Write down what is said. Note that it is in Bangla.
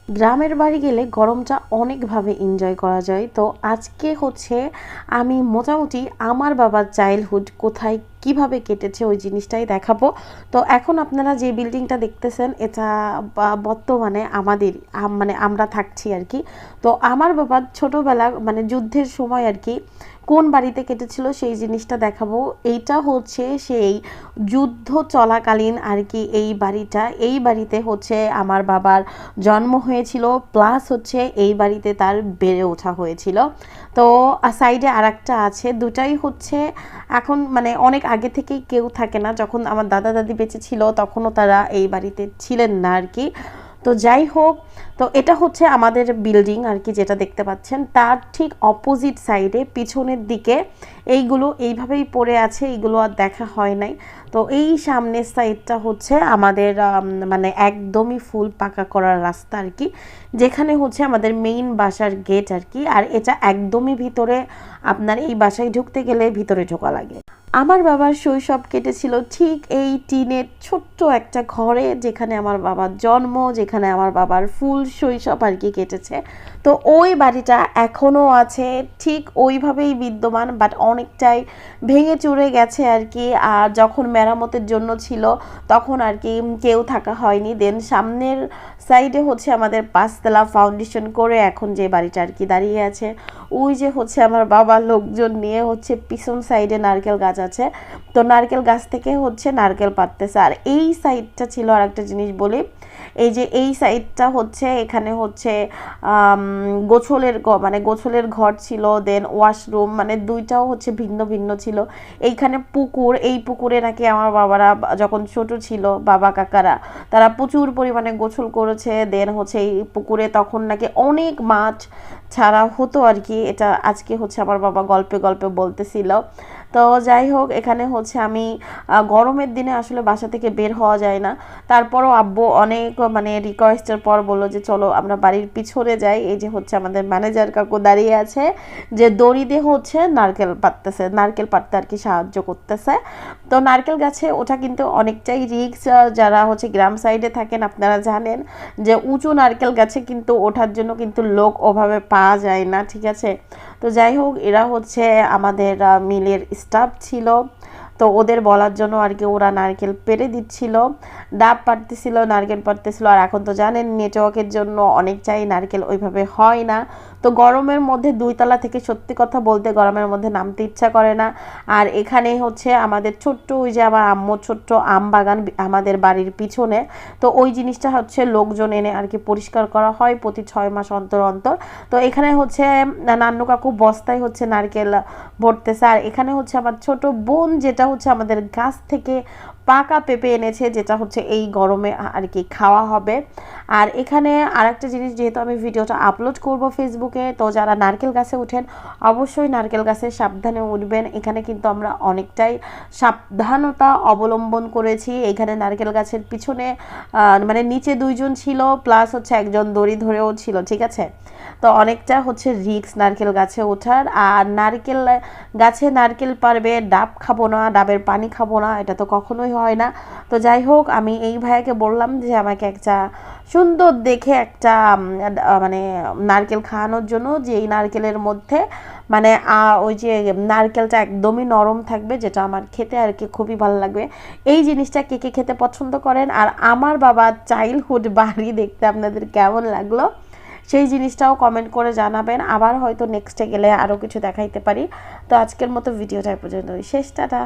গ্রামের বাড়ি গেলে গরমটা অনেকভাবে এনজয় করা যায়। তো আজকে হচ্ছে আমি মোটামুটি আমার বাবার চাইল্ডহুড কোথায় কিভাবে কেটেছে ওই জিনিসটাই দেখাবো। তো এখন আপনারা যে বিল্ডিংটা দেখতেছেন এটা বর্তমানে আমাদের মানে আমরা থাকছি আর কি। তো আমার বাবার ছোটোবেলা মানে যুদ্ধের সময় আর কি কোন বাড়িতে কেটেছিল সেই জিনিসটা দেখাবো। এইটা হচ্ছে সেই যুদ্ধ চলাকালীন আর কি এই বাড়িতে হচ্ছে আমার বাবার জন্ম হয়েছিল, প্লাস হচ্ছে এই বাড়িতে তার বেড়ে ওঠা হয়েছিল। তো সাইডে আর একটা আছে, দুটাই হচ্ছে এখন মানে অনেক আগে থেকেই কেউ থাকে না। যখন আমার দাদা দাদি বেঁচে ছিল তখনও তারা এই বাড়িতে ছিলেন না আর কি। তো যাই হোক, তো এটা হচ্ছে আমাদের বিল্ডিং আর কি, যেটা দেখতে পাচ্ছেন তার ঠিক অপোজিট সাইডে পিছনের দিকে এইগুলো এইভাবেই পড়ে আছে, এইগুলো আর দেখা হয় নাই। তো এই সামনের সাইডটা হচ্ছে আমাদের মানে একদমই ফুল পাকা করার রাস্তা আর কি, যেখানে হচ্ছে আমাদের মেইন বাসার গেট আর কি। আর এটা একদমই ভিতরে, আপনার এই বাসায় ঢুকতে গেলে ভিতরে ঢোকা লাগে। আমার বাবার শৈশব কেটেছিল ঠিক এই টিনের ছোট্ট একটা ঘরে, যেখানে আমার বাবার জন্ম, যেখানে আমার বাবার ফুল শৈশব আর কি কেটেছে। তো ওই বাড়িটা এখনও আছে, ঠিক ওইভাবেই বিদ্যমান, বাট অনেকটাই ভেঙে চুরে গেছে আর কি। আর যখন মেরামতের জন্য ছিল তখন আর কি কেউ থাকা হয়নি। দেন সামনের সাইডে হচ্ছে আমাদের পাঁচতলা ফাউন্ডেশন করে এখন যে বাড়িটা আর কি দাঁড়িয়ে আছে, ওই যে হচ্ছে আমার বাবা লোকজন নিয়ে হচ্ছে পিছন সাইডে নারকেল গাছ আছে, তো নারকেল গাছ থেকে হচ্ছে নারকেল পাড়তেছে। আর এই সাইডটা ছিল আর একটা জিনিস বলি, এই যে এই সাইডটা হচ্ছে এখানে হচ্ছে গোছলের ঘর ছিল, দেন ওয়াশরুম, মানে দুইটাও হচ্ছে ভিন্ন ভিন্ন ছিল। এইখানে পুকুর, এই পুকুরে নাকি আমার বাবারা যখন ছোট ছিল বাবা কাকারা তারা প্রচুর পরিমাণে গোসল করেছে। দেন হচ্ছে এই পুকুরে তখন নাকি অনেক মাছ ছাড়া হতো আর কি, এটা আজকে হচ্ছে আমার বাবা গল্পে গল্পে বলতেছিল। তো যাই হোক, এখানে হচ্ছে আমি গরমের দিনে আসলে বাসা থেকে বের হওয়া যায় না, তারপরও আব্বু অনেক মানে রিকোয়েস্টের পর বললো যে চলো আমরা বাড়ির পিছনে যাই। এই যে হচ্ছে আমাদের ম্যানেজার কাকু দাঁড়িয়ে আছে, যে দড়ি দিয়ে হচ্ছে নারকেল পাড়তে আর কি সাহায্য করতেছে। তো নারকেল গাছে ওঠা কিন্তু অনেকটাই রিস্ক, যারা হচ্ছে গ্রাম সাইডে থাকেন আপনারা জানেন যে উঁচু নারকেল গাছে কিন্তু ওঠার জন্য কিন্তু লোক ওভাবে পাওয়া যায় না, ঠিক আছে। তো যাই হোক, এরা হচ্ছে আমাদের মিলের স্টাফ ছিল, তো ওদের বলার জন্য আর কি ওরা নারকেল পেরে দিচ্ছিল, ডাব পাড়তেছিল, নারকেল পাড়তেছিল। আর এখন তো জানেন নেটওয়ার্কের জন্য অনেকটাই নারকেল ওইভাবে হয় না। তো গরমের মধ্যে 2 তলা থেকে সত্যি কথা বলতে গরমের মধ্যে নামতে ইচ্ছা করে না। আর এখানে হচ্ছে আমাদের ছোট্ট ওই যে আমার আম্মুর ছোট্ট আম বাগান আমাদের বাড়ির পিছনে, তো ওই জিনিসটা হচ্ছে লোকজন এনে আর কি পরিষ্কার করা হয় প্রতি 6 মাস অন্তর অন্তর। তো এখানে হচ্ছে নান্নু কাকু বস্তায় হচ্ছে নারকেল ভরতেছে। আর এখানে হচ্ছে আমার ছোট বোন যেটা হচ্ছে আমাদের গাছ থেকে পাকা পেঁপে এনেছে, যেটা হচ্ছে এই গরমে আর কি খাওয়া হবে। আর এখানে আরেকটা জিনিস, যেহেতু আমি ভিডিওটা আপলোড করব ফেসবুকে, তো যারা নারকেল গাছে উঠেন অবশ্যই নারকেল গাছে সাবধানে উঠবেন। এখানে কিন্তু আমরা অনেকটাই সাবধানতা অবলম্বন করেছি। এখানে নারকেল গাছের পিছনে মানে নিচে 2জন ছিল, প্লাস হচ্ছে একজন দড়ি ধরেও ছিল, ঠিক আছে। তো অনেকটা হচ্ছে রিস্ক নারকেল গাছে ওঠার। আর নারকেল গাছে নারকেল পারবে, ডাব খাবো না, ডাবের পানি খাবো না, এটা তো কখনোই হয় না। তো যাই হোক, আমি এই ভাইয়াকে বললাম যে আমাকে একটা সুন্দর দেখে একটা মানে নারকেল খাওয়ানোর জন্য, যে এই নারকেলের মধ্যে মানে ওই যে নারকেলটা একদমই নরম থাকবে, যেটা আমার খেতে আর কি খুবই ভালো লাগবে। এই জিনিসটা কে কে খেতে পছন্দ করেন, আর আমার বাবার চাইল্ডহুড বাড়ি দেখতে আপনাদের কেমন লাগলো সেই জিনিসটাও কমেন্ট করে জানাবেন। আবার হয়তো নেক্সটে গেলে আরও কিছু দেখাইতে পারি। তো আজকের মতো ভিডিওটা পর্যন্ত শেষ, টাটা।